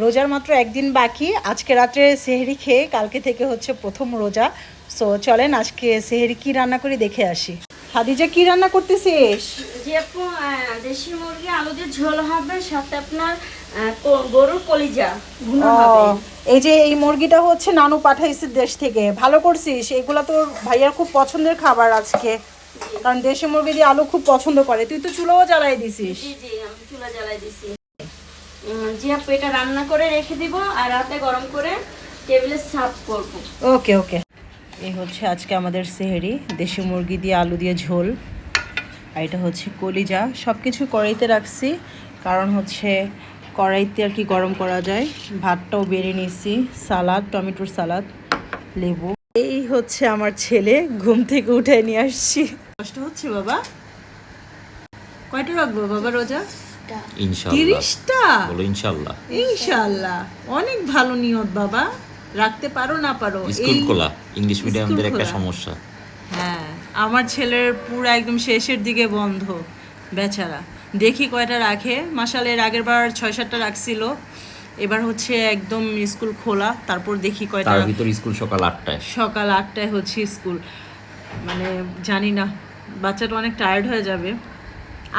রোজার মাত্র একদিন বাকি। আজকে রাত্রে সেহরি খেয়ে কালকে থেকে হচ্ছে প্রথম রোজা। সো চলেন আজকে সেহরি কি রান্না করি দেখে আসি। খাদিজা কি রান্না করতেছিস? যে আপু দেশি মুরগি আলু দিয়ে ঝোল হবে, সাথে আপনার গরুর কলিজা ভুনা হবে। এই যে এই মুরগিটা হচ্ছে নানু পাঠাইছে দেশ থেকে, ভালো করছিস। এগুলা তোর ভাইয়ার খুব পছন্দের খাবার আজকে, কারণ দেশি মুরগি দিয়ে আলু খুব পছন্দ করে। তুই তো চুলাও জ্বালাই দিছিস। জি জি, আমি চুলা জ্বালাই দিছি। জি আপু, এটা রান্না করে রেখে দিব আর রাতে গরম করে টেবিলে সার্ভ করব। ওকে ওকে। এই হচ্ছে আজকে আমাদের সেহরি, দেশি মুরগি দিয়ে আলু দিয়ে ঝোল। আর এটা হচ্ছে কলিজা। সব কিছু কড়াইতে রাখছি, কারণ হচ্ছে কড়াইতে আর কি গরম করা যায়। ভাতটাও বেড়ে নিছি, সালাদ, টমেটোর সালাদ, লেবু। এই হচ্ছে আমার ছেলে, ঘুম থেকে উঠে নিয়ে আসছি। কষ্ট হচ্ছে বাবা? কয়টা রাখবো বাবা রোজা? ইনশাআল্লাহ 30টা। বলো ইনশাআল্লাহ। ইনশাআল্লাহ, অনেক ভালো নিয়ত বাবা। রাখতে পারো না পারো। স্কুল খোলা, ইংলিশ স্কুল মিডিয়ামদের একটা খোলা। সমস্যা। হ্যাঁ, আমার ছেলের পুরো একদম শেষের দিকে বন্ধ, বেচারা। দেখি কয়টা রাখে। মাশাআল্লাহ, এর আগের বার 6-7টা রাখছিল। এবার হচ্ছে একদম স্কুল খোলা, তারপর দেখি কয়টা। তার ভিতর স্কুল সকাল 8টায়। সকাল 8টায় হচ্ছে স্কুল। মানে জানি না, বাচ্চাটা অনেক টায়ার্ড হয়ে যাবে।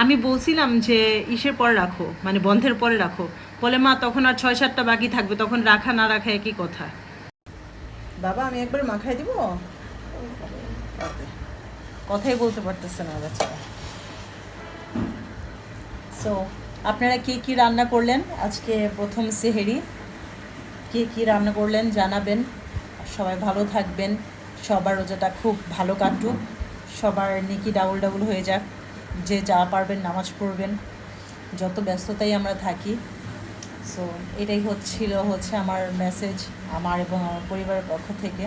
আমি বলছিলাম যে ইসের পরে রাখো, মানে বন্ধের পরে রাখো। বলে মা তখন আর 6-7টা বাকি থাকবে, তখন রাখা না রাখা একই কথা। বাবা আমি একবার মাখাই দিব। কথাই বলতে পারতেছে না বাচ্চারা। সো আপনারা কে কি রান্না করলেন আজকে প্রথম সেহেরি? কে কি রান্না করলেন জানাবেন। সবাই ভালো থাকবেন, সবার রোজাটা খুব ভালো কাটুক, সবার নেকি ডাবল ডাবল হয়ে যাক। যে যা পারবেন নামাজ পড়বেন, যত ব্যস্ততাই আমরা থাকি। সো এটাই হচ্ছে আমার মেসেজ, আমার এবং আমার পরিবারের পক্ষ থেকে।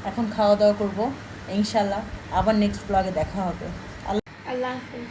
এখন খাওয়া দাওয়া করবো ইনশাল্লাহ। আবার নেক্সট ব্লগে দেখা হবে। আল্লাহ হাফেজ।